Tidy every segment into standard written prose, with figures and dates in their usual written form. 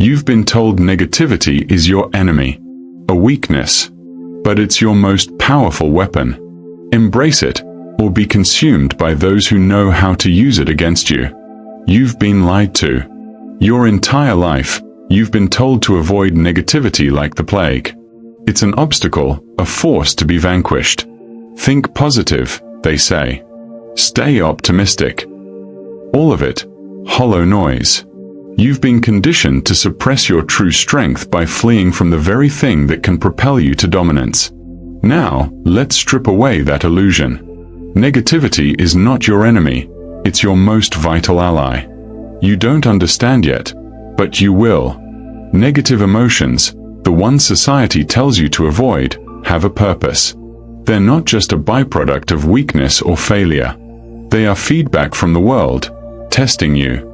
You've been told negativity is your enemy, a weakness, but it's your most powerful weapon. Embrace it, or be consumed by those who know how to use it against you. You've been lied to. Your entire life, you've been told to avoid negativity like the plague. It's an obstacle, a force to be vanquished. Think positive, they say. Stay optimistic. All of it, hollow noise. You've been conditioned to suppress your true strength by fleeing from the very thing that can propel you to dominance. Now, let's strip away that illusion. Negativity is not your enemy, it's your most vital ally. You don't understand yet, but you will. Negative emotions, the ones society tells you to avoid, have a purpose. They're not just a byproduct of weakness or failure. They are feedback from the world, testing you.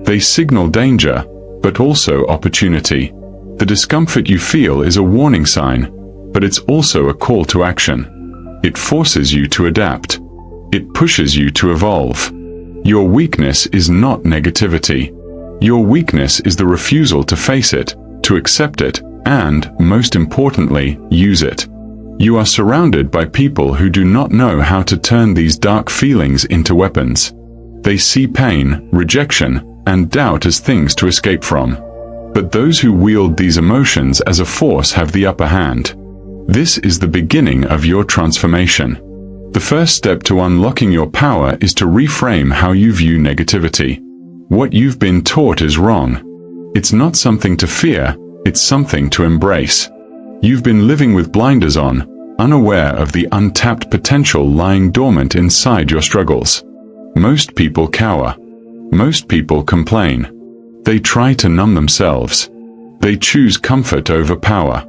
They signal danger, but also opportunity. The discomfort you feel is a warning sign, but it's also a call to action. It forces you to adapt. It pushes you to evolve. Your weakness is not negativity. Your weakness is the refusal to face it, to accept it, and, most importantly, use it. You are surrounded by people who do not know how to turn these dark feelings into weapons. They see pain, rejection, and doubt as things to escape from. But those who wield these emotions as a force have the upper hand. This is the beginning of your transformation. The first step to unlocking your power is to reframe how you view negativity. What you've been taught is wrong. It's not something to fear, it's something to embrace. You've been living with blinders on, unaware of the untapped potential lying dormant inside your struggles. Most people cower. Most people complain. They try to numb themselves. They choose comfort over power.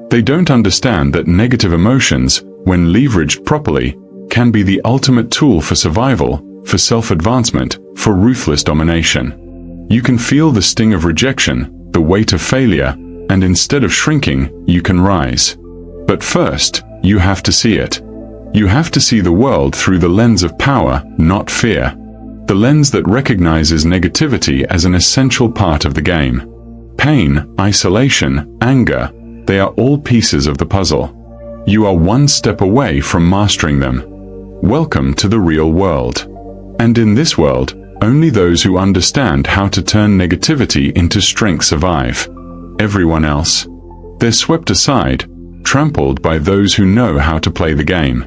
They don't understand that negative emotions, when leveraged properly, can be the ultimate tool for survival, for self-advancement, for ruthless domination. You can feel the sting of rejection, the weight of failure, and instead of shrinking, you can rise. But first, you have to see it. You have to see the world through the lens of power, not fear. The lens that recognizes negativity as an essential part of the game. Pain, isolation, anger, they are all pieces of the puzzle. You are one step away from mastering them. Welcome to the real world. And in this world, only those who understand how to turn negativity into strength survive. Everyone else, they're swept aside, trampled by those who know how to play the game.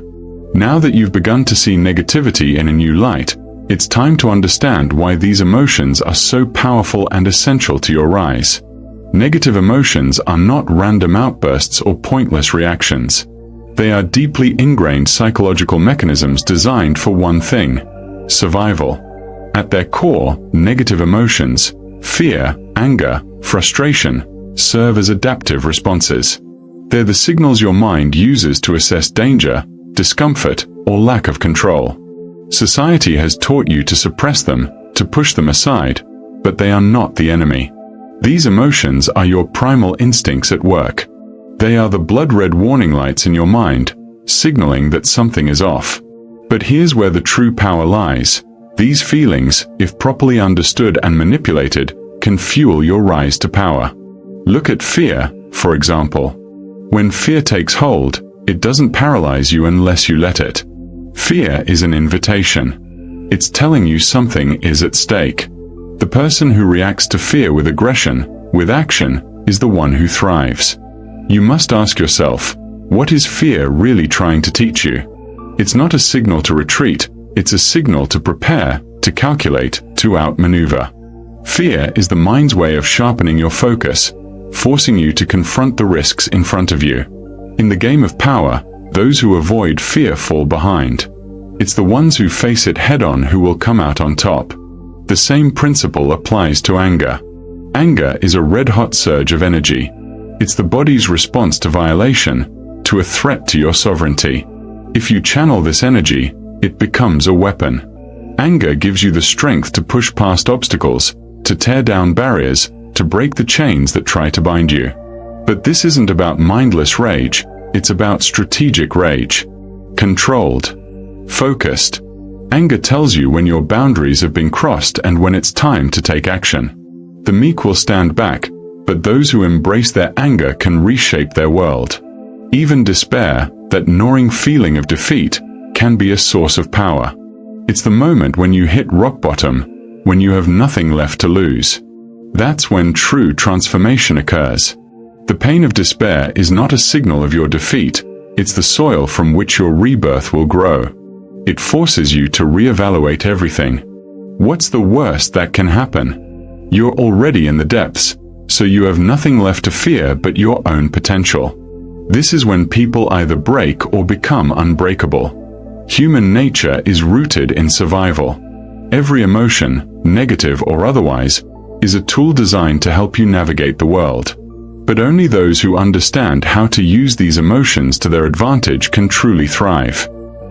Now that you've begun to see negativity in a new light, it's time to understand why these emotions are so powerful and essential to your rise. Negative emotions are not random outbursts or pointless reactions. They are deeply ingrained psychological mechanisms designed for one thing: survival. At their core, negative emotions, fear, anger, frustration, serve as adaptive responses. They're the signals your mind uses to assess danger, discomfort, or lack of control. Society has taught you to suppress them, to push them aside, but they are not the enemy. These emotions are your primal instincts at work. They are the blood-red warning lights in your mind, signaling that something is off. But here's where the true power lies. These feelings, if properly understood and manipulated, can fuel your rise to power. Look at fear, for example. When fear takes hold, it doesn't paralyze you unless you let it. Fear is an invitation. It's telling you something is at stake. The person who reacts to fear with aggression, with action, is the one who thrives. You must ask yourself, what is fear really trying to teach you? It's not a signal to retreat, it's a signal to prepare, to calculate, to outmaneuver. Fear is the mind's way of sharpening your focus, forcing you to confront the risks in front of you. In the game of power, those who avoid fear fall behind. It's the ones who face it head-on who will come out on top. The same principle applies to anger. Anger is a red-hot surge of energy. It's the body's response to violation, to a threat to your sovereignty. If you channel this energy, it becomes a weapon. Anger gives you the strength to push past obstacles, to tear down barriers, to break the chains that try to bind you. But this isn't about mindless rage, it's about strategic rage. Controlled. Focused. Anger tells you when your boundaries have been crossed and when it's time to take action. The meek will stand back, but those who embrace their anger can reshape their world. Even despair, that gnawing feeling of defeat, can be a source of power. It's the moment when you hit rock bottom, when you have nothing left to lose. That's when true transformation occurs. The pain of despair is not a signal of your defeat, it's the soil from which your rebirth will grow. It forces you to reevaluate everything. What's the worst that can happen? You're already in the depths, so you have nothing left to fear but your own potential. This is when people either break or become unbreakable. Human nature is rooted in survival. Every emotion, negative or otherwise, is a tool designed to help you navigate the world. But only those who understand how to use these emotions to their advantage can truly thrive.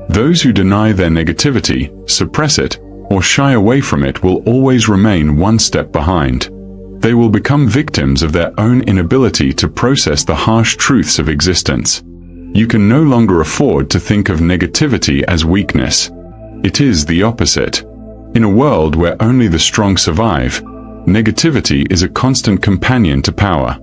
Those who deny their negativity, suppress it, or shy away from it will always remain one step behind. They will become victims of their own inability to process the harsh truths of existence. You can no longer afford to think of negativity as weakness. It is the opposite. In a world where only the strong survive, negativity is a constant companion to power.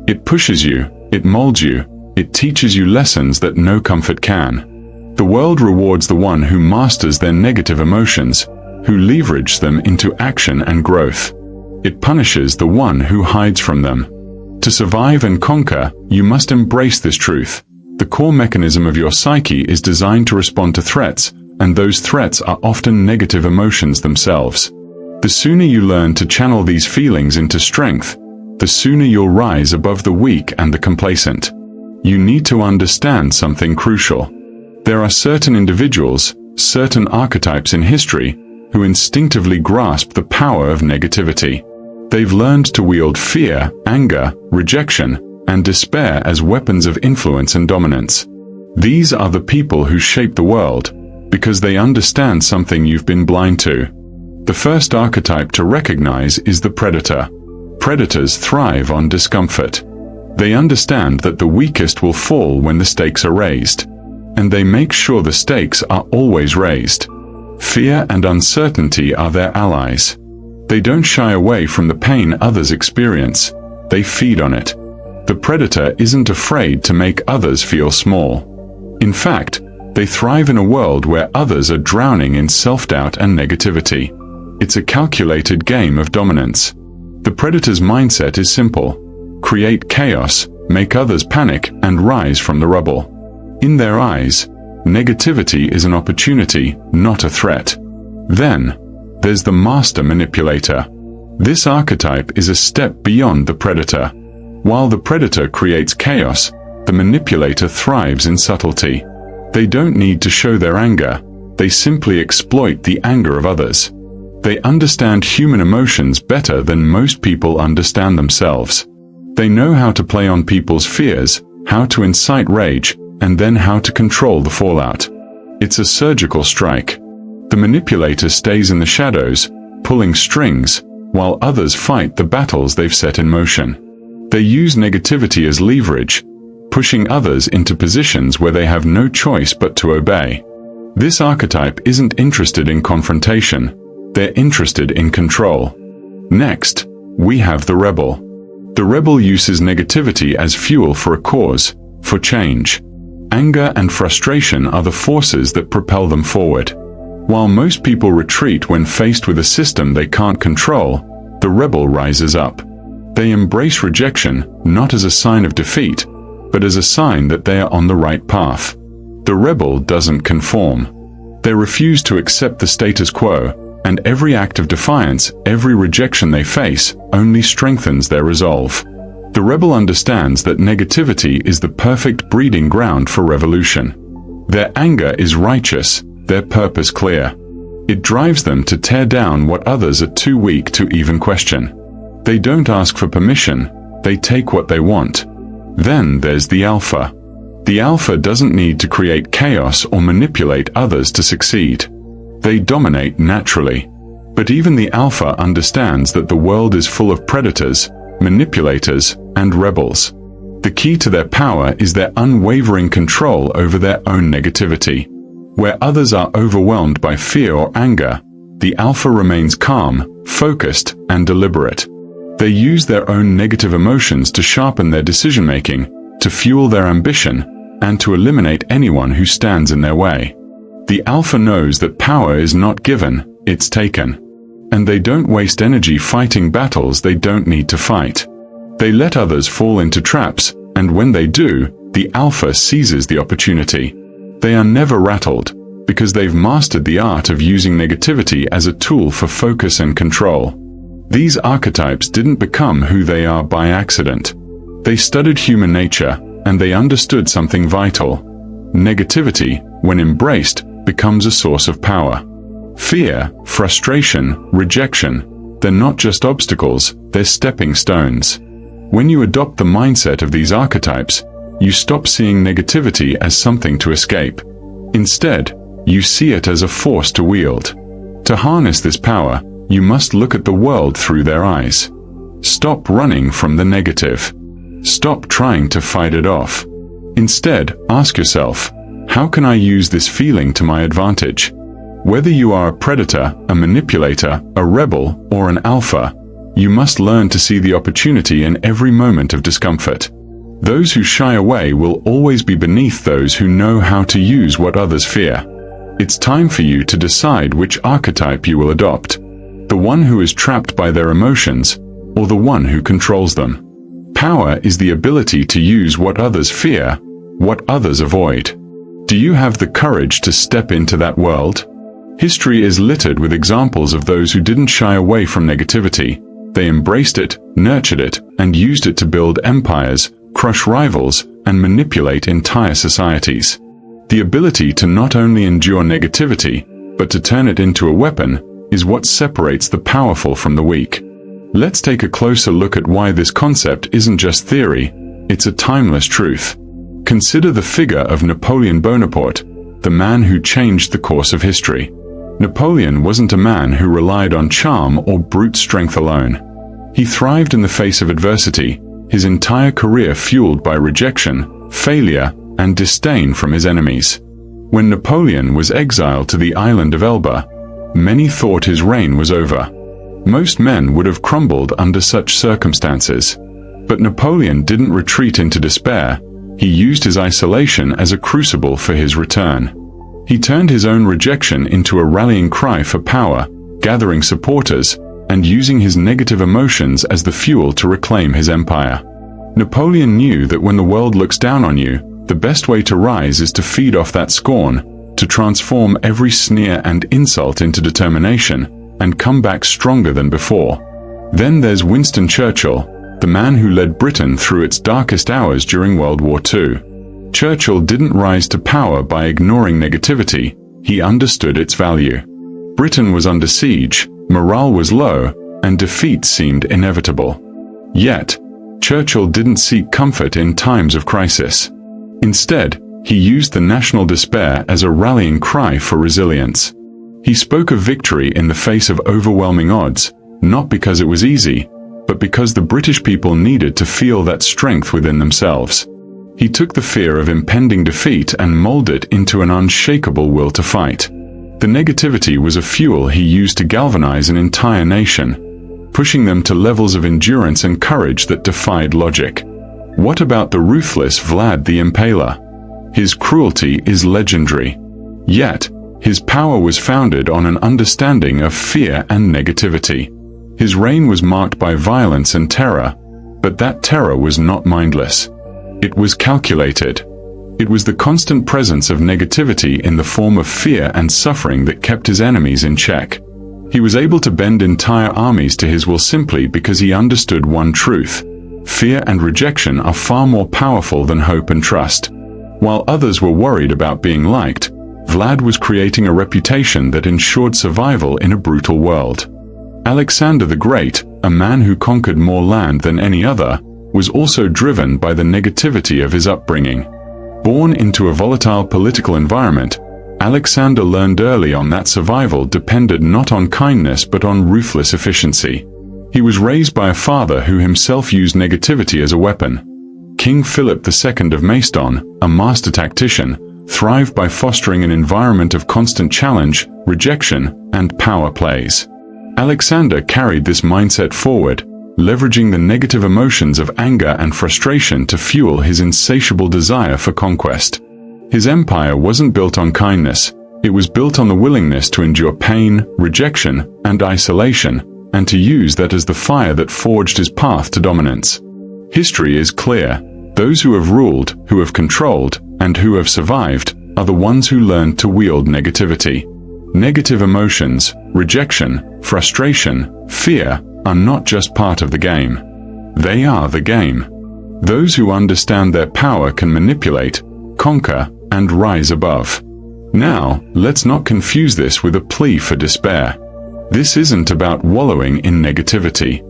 It pushes you, it molds you, it teaches you lessons that no comfort can. The world rewards the one who masters their negative emotions, who leverage them into action and growth. It punishes the one who hides from them. To survive and conquer, you must embrace this truth. The core mechanism of your psyche is designed to respond to threats, and those threats are often negative emotions themselves. The sooner you learn to channel these feelings into strength, the sooner you'll rise above the weak and the complacent. You need to understand something crucial. There are certain individuals, certain archetypes in history, who instinctively grasp the power of negativity. They've learned to wield fear, anger, rejection, and despair as weapons of influence and dominance. These are the people who shape the world, because they understand something you've been blind to. The first archetype to recognize is the predator. Predators thrive on discomfort. They understand that the weakest will fall when the stakes are raised, and they make sure the stakes are always raised. Fear and uncertainty are their allies. They don't shy away from the pain others experience, they feed on it. The predator isn't afraid to make others feel small. In fact, they thrive in a world where others are drowning in self-doubt and negativity. It's a calculated game of dominance. The predator's mindset is simple: create chaos, make others panic, and rise from the rubble. In their eyes, negativity is an opportunity, not a threat. Then, there's the master manipulator. This archetype is a step beyond the predator. While the predator creates chaos, the manipulator thrives in subtlety. They don't need to show their anger, they simply exploit the anger of others. They understand human emotions better than most people understand themselves. They know how to play on people's fears, how to incite rage, and then how to control the fallout. It's a surgical strike. The manipulator stays in the shadows, pulling strings, while others fight the battles they've set in motion. They use negativity as leverage, pushing others into positions where they have no choice but to obey. This archetype isn't interested in confrontation, they're interested in control. Next, we have the rebel. The rebel uses negativity as fuel for a cause, for change. Anger and frustration are the forces that propel them forward. While most people retreat when faced with a system they can't control, the rebel rises up. They embrace rejection, not as a sign of defeat, but as a sign that they are on the right path. The rebel doesn't conform. They refuse to accept the status quo, and every act of defiance, every rejection they face, only strengthens their resolve. The rebel understands that negativity is the perfect breeding ground for revolution. Their anger is righteous, their purpose clear. It drives them to tear down what others are too weak to even question. They don't ask for permission, they take what they want. Then there's the alpha. The alpha doesn't need to create chaos or manipulate others to succeed. They dominate naturally. But even the alpha understands that the world is full of predators, manipulators, and rebels. The key to their power is their unwavering control over their own negativity. Where others are overwhelmed by fear or anger, the alpha remains calm, focused, and deliberate. They use their own negative emotions to sharpen their decision-making, to fuel their ambition, and to eliminate anyone who stands in their way. The alpha knows that power is not given, it's taken. And they don't waste energy fighting battles they don't need to fight. They let others fall into traps, and when they do, the alpha seizes the opportunity. They are never rattled, because they've mastered the art of using negativity as a tool for focus and control. These archetypes didn't become who they are by accident. They studied human nature, and they understood something vital. Negativity, when embraced, becomes a source of power. Fear, frustration, rejection, they're not just obstacles, they're stepping stones. When you adopt the mindset of these archetypes, you stop seeing negativity as something to escape. Instead, you see it as a force to wield. To harness this power, you must look at the world through their eyes. Stop running from the negative. Stop trying to fight it off. Instead, ask yourself, how can I use this feeling to my advantage? Whether you are a predator, a manipulator, a rebel, or an alpha, you must learn to see the opportunity in every moment of discomfort. Those who shy away will always be beneath those who know how to use what others fear. It's time for you to decide which archetype you will adopt. The one who is trapped by their emotions, or the one who controls them. Power is the ability to use what others fear, what others avoid. Do you have the courage to step into that world? History is littered with examples of those who didn't shy away from negativity. They embraced it, nurtured it, and used it to build empires, crush rivals, and manipulate entire societies. The ability to not only endure negativity, but to turn it into a weapon, is what separates the powerful from the weak. Let's take a closer look at why this concept isn't just theory, it's a timeless truth. Consider the figure of Napoleon Bonaparte, the man who changed the course of history. Napoleon wasn't a man who relied on charm or brute strength alone. He thrived in the face of adversity, his entire career fueled by rejection, failure, and disdain from his enemies. When Napoleon was exiled to the island of Elba, many thought his reign was over. Most men would have crumbled under such circumstances. But Napoleon didn't retreat into despair. He used his isolation as a crucible for his return. He turned his own rejection into a rallying cry for power, gathering supporters, and using his negative emotions as the fuel to reclaim his empire. Napoleon knew that when the world looks down on you, the best way to rise is to feed off that scorn, to transform every sneer and insult into determination, and come back stronger than before. Then there's Winston Churchill, the man who led Britain through its darkest hours during World War II. Churchill didn't rise to power by ignoring negativity, he understood its value. Britain was under siege, morale was low, and defeat seemed inevitable. Yet, Churchill didn't seek comfort in times of crisis. Instead, he used the national despair as a rallying cry for resilience. He spoke of victory in the face of overwhelming odds, not because it was easy, but because the British people needed to feel that strength within themselves. He took the fear of impending defeat and molded it into an unshakable will to fight. The negativity was a fuel he used to galvanize an entire nation, pushing them to levels of endurance and courage that defied logic. What about the ruthless Vlad the Impaler? His cruelty is legendary. Yet, his power was founded on an understanding of fear and negativity. His reign was marked by violence and terror, but that terror was not mindless. It was calculated. It was the constant presence of negativity in the form of fear and suffering that kept his enemies in check. He was able to bend entire armies to his will simply because he understood one truth. Fear and rejection are far more powerful than hope and trust. While others were worried about being liked, Vlad was creating a reputation that ensured survival in a brutal world. Alexander the Great, a man who conquered more land than any other, was also driven by the negativity of his upbringing. Born into a volatile political environment, Alexander learned early on that survival depended not on kindness but on ruthless efficiency. He was raised by a father who himself used negativity as a weapon. King Philip II of Macedon, a master tactician, thrived by fostering an environment of constant challenge, rejection, and power plays. Alexander carried this mindset forward, leveraging the negative emotions of anger and frustration to fuel his insatiable desire for conquest. His empire wasn't built on kindness, it was built on the willingness to endure pain, rejection, and isolation, and to use that as the fire that forged his path to dominance. History is clear. Those who have ruled, who have controlled, and who have survived are the ones who learned to wield negativity. Negative emotions, rejection, frustration, fear, are not just part of the game. They are the game. Those who understand their power can manipulate, conquer, and rise above. Now, let's not confuse this with a plea for despair. This isn't about wallowing in negativity.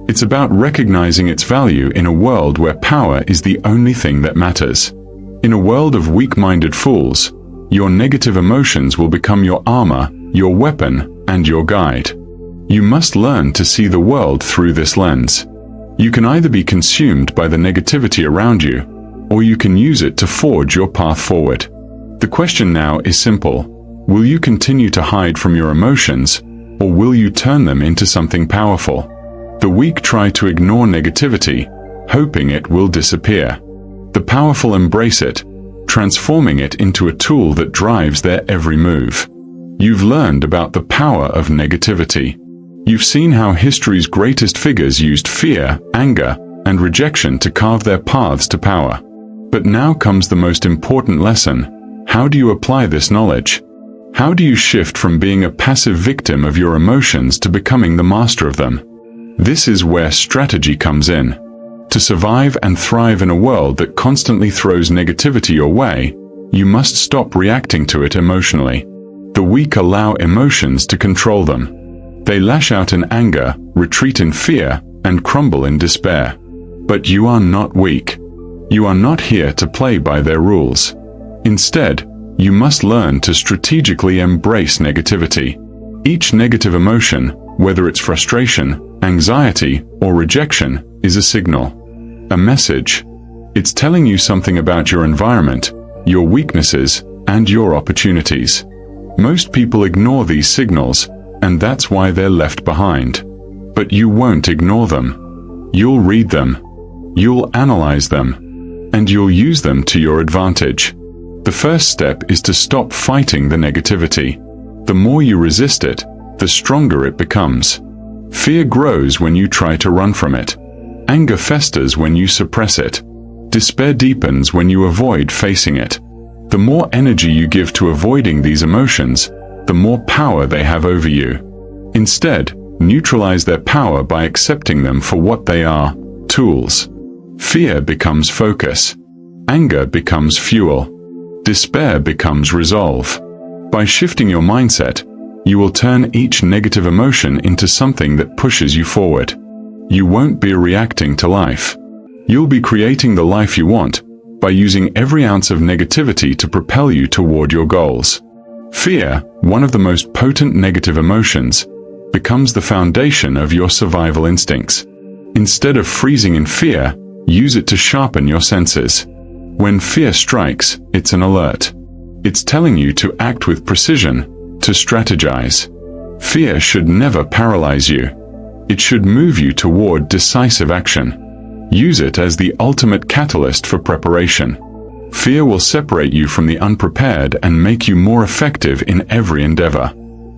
It's about recognizing its value in a world where power is the only thing that matters. In a world of weak-minded fools, your negative emotions will become your armor, your weapon, and your guide. You must learn to see the world through this lens. You can either be consumed by the negativity around you, or you can use it to forge your path forward. The question now is simple. Will you continue to hide from your emotions, or will you turn them into something powerful? The weak try to ignore negativity, hoping it will disappear. The powerful embrace it, transforming it into a tool that drives their every move. You've learned about the power of negativity. You've seen how history's greatest figures used fear, anger, and rejection to carve their paths to power. But now comes the most important lesson. How do you apply this knowledge? How do you shift from being a passive victim of your emotions to becoming the master of them? This is where strategy comes in. To survive and thrive in a world that constantly throws negativity your way, you must stop reacting to it emotionally. The weak allow emotions to control them. They lash out in anger, retreat in fear, and crumble in despair. But you are not weak. You are not here to play by their rules. Instead, you must learn to strategically embrace negativity. Each negative emotion, whether it's frustration, anxiety, or rejection, is a signal. A message. It's telling you something about your environment, your weaknesses, and your opportunities. Most people ignore these signals, and that's why they're left behind. But you won't ignore them. You'll read them. You'll analyze them. And you'll use them to your advantage. The first step is to stop fighting the negativity. The more you resist it, the stronger it becomes. Fear grows when you try to run from it. Anger festers when you suppress it. Despair deepens when you avoid facing it. The more energy you give to avoiding these emotions, the more power they have over you. Instead, neutralize their power by accepting them for what they are, tools. Fear becomes focus. Anger becomes fuel. Despair becomes resolve. By shifting your mindset, you will turn each negative emotion into something that pushes you forward. You won't be reacting to life. You'll be creating the life you want by using every ounce of negativity to propel you toward your goals. Fear, one of the most potent negative emotions, becomes the foundation of your survival instincts. Instead of freezing in fear, use it to sharpen your senses. When fear strikes, it's an alert. It's telling you to act with precision, to strategize. Fear should never paralyze you. It should move you toward decisive action. Use it as the ultimate catalyst for preparation. Fear will separate you from the unprepared and make you more effective in every endeavor.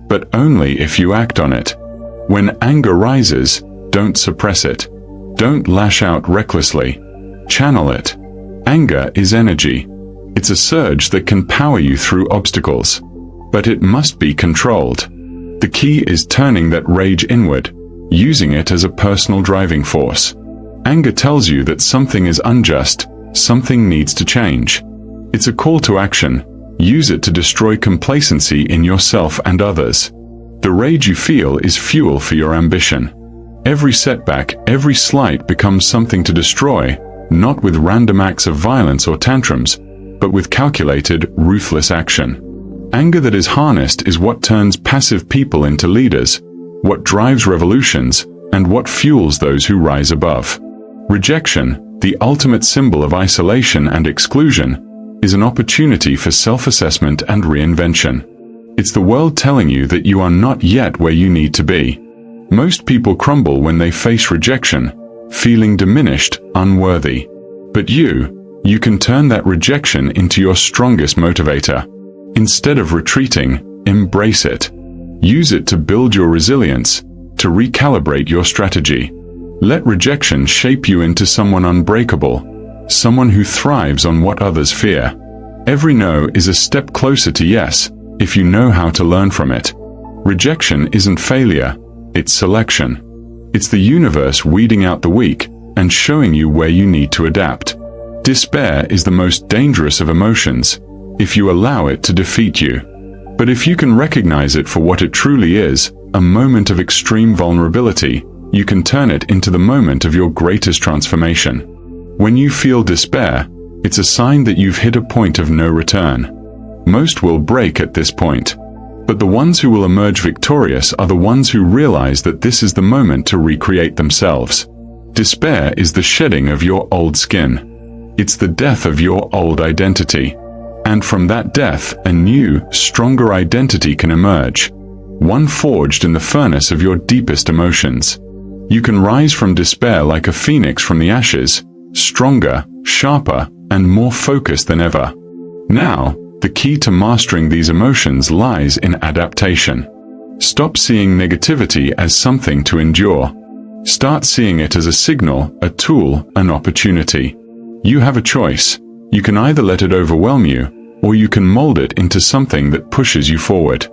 But only if you act on it. When anger rises, don't suppress it. Don't lash out recklessly. Channel it. Anger is energy. It's a surge that can power you through obstacles. But it must be controlled. The key is turning that rage inward, using it as a personal driving force. Anger tells you that something is unjust, something needs to change. It's a call to action. Use it to destroy complacency in yourself and others. The rage you feel is fuel for your ambition. Every setback, every slight becomes something to destroy, not with random acts of violence or tantrums, but with calculated, ruthless action. Anger that is harnessed is what turns passive people into leaders, what drives revolutions, and what fuels those who rise above. Rejection, the ultimate symbol of isolation and exclusion, is an opportunity for self-assessment and reinvention. It's the world telling you that you are not yet where you need to be. Most people crumble when they face rejection, feeling diminished, unworthy. But you can turn that rejection into your strongest motivator. Instead of retreating, embrace it. Use it to build your resilience, to recalibrate your strategy. Let rejection shape you into someone unbreakable, someone who thrives on what others fear. Every no is a step closer to yes, if you know how to learn from it. Rejection isn't failure, it's selection. It's the universe weeding out the weak and showing you where you need to adapt. Despair is the most dangerous of emotions, if you allow it to defeat you. But if you can recognize it for what it truly is, a moment of extreme vulnerability, you can turn it into the moment of your greatest transformation. When you feel despair, it's a sign that you've hit a point of no return. Most will break at this point. But the ones who will emerge victorious are the ones who realize that this is the moment to recreate themselves. Despair is the shedding of your old skin. It's the death of your old identity. And from that death, a new, stronger identity can emerge. One forged in the furnace of your deepest emotions. You can rise from despair like a phoenix from the ashes, stronger, sharper, and more focused than ever. Now, the key to mastering these emotions lies in adaptation. Stop seeing negativity as something to endure. Start seeing it as a signal, a tool, an opportunity. You have a choice. You can either let it overwhelm you, or you can mold it into something that pushes you forward.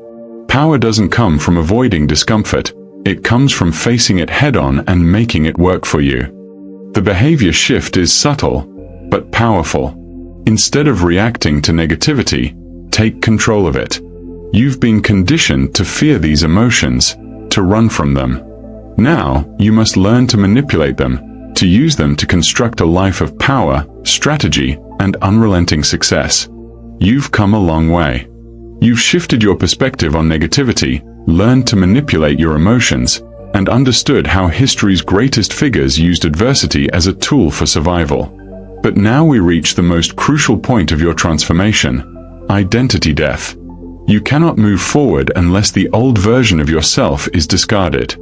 Power doesn't come from avoiding discomfort. It comes from facing it head-on and making it work for you. The behavior shift is subtle, but powerful. Instead of reacting to negativity, take control of it. You've been conditioned to fear these emotions, to run from them. Now, you must learn to manipulate them, to use them to construct a life of power, strategy, and unrelenting success. You've come a long way. You've shifted your perspective on negativity, learned to manipulate your emotions, and understood how history's greatest figures used adversity as a tool for survival. But now we reach the most crucial point of your transformation: identity death. You cannot move forward unless the old version of yourself is discarded.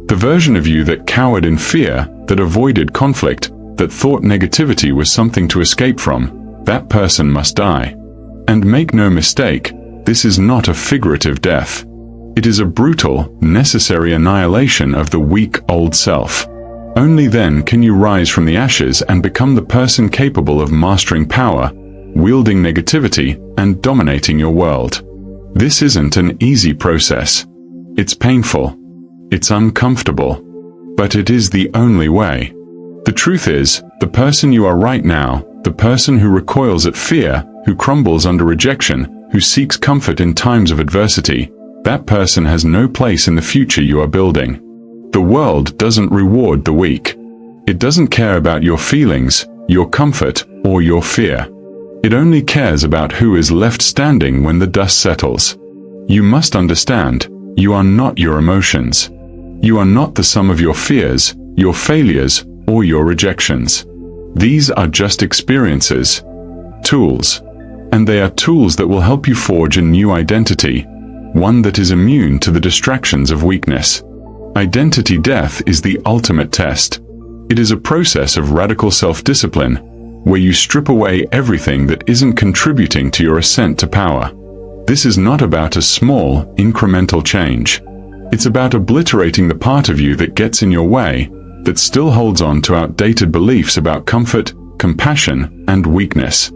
The version of you that cowered in fear, that avoided conflict, that thought negativity was something to escape from, that person must die. And make no mistake, this is not a figurative death. It is a brutal, necessary annihilation of the weak old self. Only then can you rise from the ashes and become the person capable of mastering power, wielding negativity, and dominating your world. This isn't an easy process. It's painful. It's uncomfortable. But it is the only way. The truth is, the person you are right now, the person who recoils at fear, who crumbles under rejection, who seeks comfort in times of adversity, that person has no place in the future you are building. The world doesn't reward the weak. It doesn't care about your feelings, your comfort, or your fear. It only cares about who is left standing when the dust settles. You must understand, you are not your emotions. You are not the sum of your fears, your failures, or your rejections. These are just experiences, tools. And they are tools that will help you forge a new identity, one that is immune to the distractions of weakness. Identity death is the ultimate test. It is a process of radical self-discipline, where you strip away everything that isn't contributing to your ascent to power. This is not about a small, incremental change. It's about obliterating the part of you that gets in your way, that still holds on to outdated beliefs about comfort, compassion, and weakness.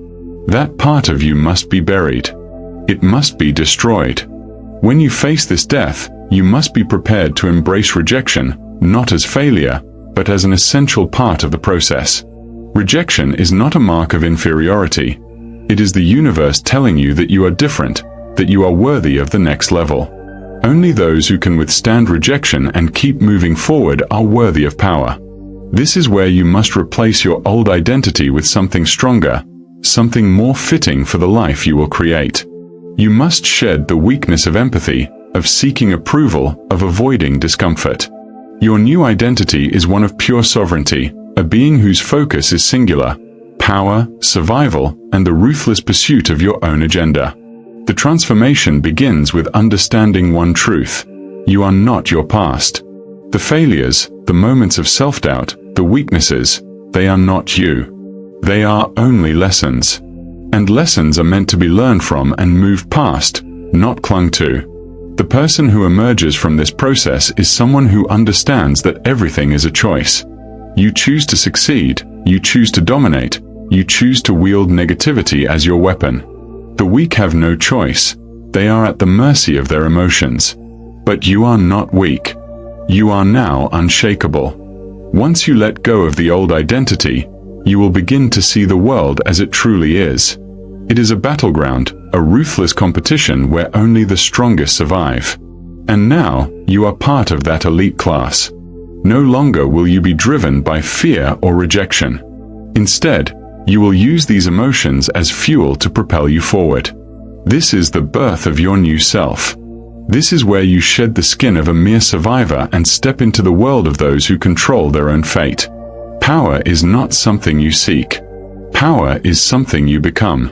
That part of you must be buried. It must be destroyed. When you face this death, you must be prepared to embrace rejection, not as failure, but as an essential part of the process. Rejection is not a mark of inferiority. It is the universe telling you that you are different, that you are worthy of the next level. Only those who can withstand rejection and keep moving forward are worthy of power. This is where you must replace your old identity with something stronger, something more fitting for the life you will create. You must shed the weakness of empathy, of seeking approval, of avoiding discomfort. Your new identity is one of pure sovereignty, a being whose focus is singular: power, survival, and the ruthless pursuit of your own agenda. The transformation begins with understanding one truth: you are not your past. The failures, the moments of self-doubt, the weaknesses, they are not you. They are only lessons. And lessons are meant to be learned from and moved past, not clung to. The person who emerges from this process is someone who understands that everything is a choice. You choose to succeed, you choose to dominate, you choose to wield negativity as your weapon. The weak have no choice. They are at the mercy of their emotions. But you are not weak. You are now unshakable. Once you let go of the old identity, you will begin to see the world as it truly is. It is a battleground, a ruthless competition where only the strongest survive. And now, you are part of that elite class. No longer will you be driven by fear or rejection. Instead, you will use these emotions as fuel to propel you forward. This is the birth of your new self. This is where you shed the skin of a mere survivor and step into the world of those who control their own fate. Power is not something you seek. Power is something you become.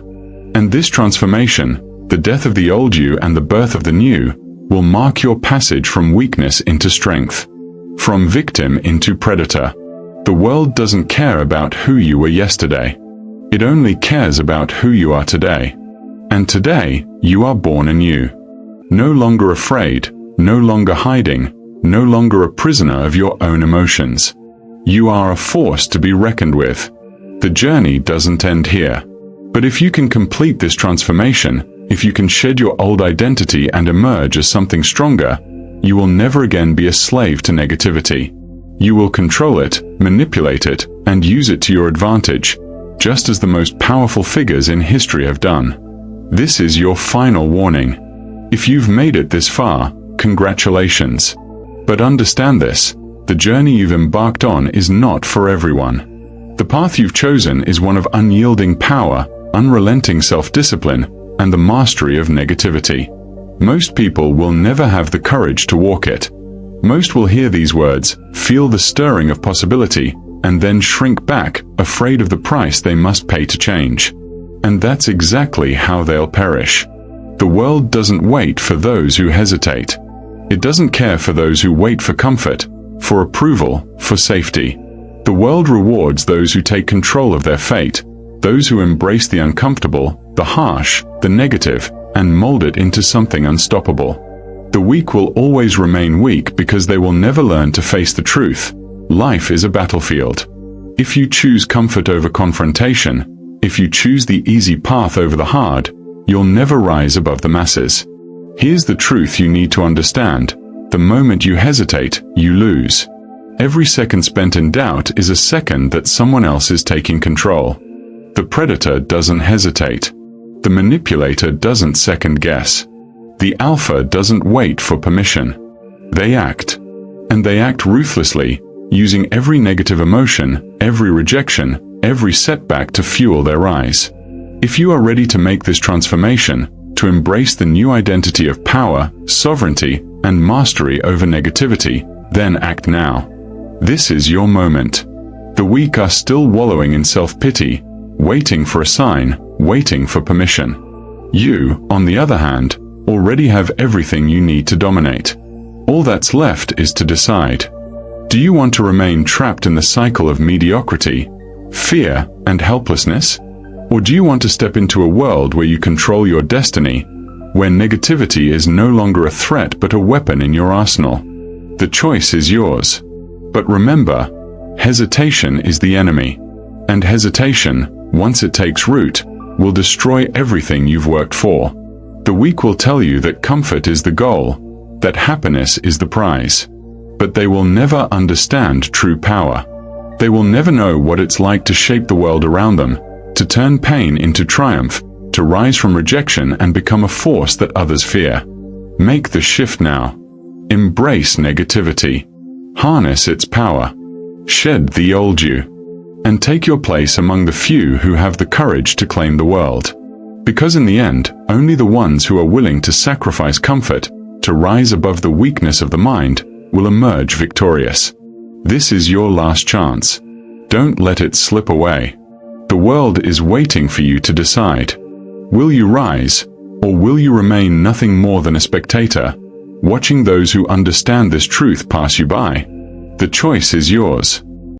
And this transformation, the death of the old you and the birth of the new, will mark your passage from weakness into strength. From victim into predator. The world doesn't care about who you were yesterday. It only cares about who you are today. And today, you are born anew. No longer afraid, no longer hiding, no longer a prisoner of your own emotions. You are a force to be reckoned with. The journey doesn't end here. But if you can complete this transformation, if you can shed your old identity and emerge as something stronger, you will never again be a slave to negativity. You will control it, manipulate it, and use it to your advantage, just as the most powerful figures in history have done. This is your final warning. If you've made it this far, congratulations. But understand this, the journey you've embarked on is not for everyone. The path you've chosen is one of unyielding power, unrelenting self-discipline, and the mastery of negativity. Most people will never have the courage to walk it. Most will hear these words, feel the stirring of possibility, and then shrink back, afraid of the price they must pay to change. And that's exactly how they'll perish. The world doesn't wait for those who hesitate. It doesn't care for those who wait for comfort, for approval, for safety. The world rewards those who take control of their fate, those who embrace the uncomfortable, the harsh, the negative, and mold it into something unstoppable. The weak will always remain weak because they will never learn to face the truth. Life is a battlefield. If you choose comfort over confrontation, if you choose the easy path over the hard, you'll never rise above the masses. Here's the truth you need to understand. The moment you hesitate, you lose. Every second spent in doubt is a second that someone else is taking control. The predator doesn't hesitate. The manipulator doesn't second guess. The alpha doesn't wait for permission. They act. And they act ruthlessly, using every negative emotion, every rejection, every setback to fuel their rise. If you are ready to make this transformation, to embrace the new identity of power, sovereignty, and mastery over negativity, then act now. This is your moment. The weak are still wallowing in self-pity, waiting for a sign, waiting for permission. You, on the other hand, already have everything you need to dominate. All that's left is to decide. Do you want to remain trapped in the cycle of mediocrity, fear, and helplessness? Or do you want to step into a world where you control your destiny, where negativity is no longer a threat but a weapon in your arsenal? The choice is yours. But remember, hesitation is the enemy. And hesitation, once it takes root, will destroy everything you've worked for. The weak will tell you that comfort is the goal, that happiness is the prize. But they will never understand true power. They will never know what it's like to shape the world around them, to turn pain into triumph, to rise from rejection and become a force that others fear. Make the shift now. Embrace negativity. Harness its power. Shed the old you. And take your place among the few who have the courage to claim the world. Because in the end, only the ones who are willing to sacrifice comfort, to rise above the weakness of the mind, will emerge victorious. This is your last chance. Don't let it slip away. The world is waiting for you to decide. Will you rise, or will you remain nothing more than a spectator? watching those who understand this truth pass you by. The choice is yours.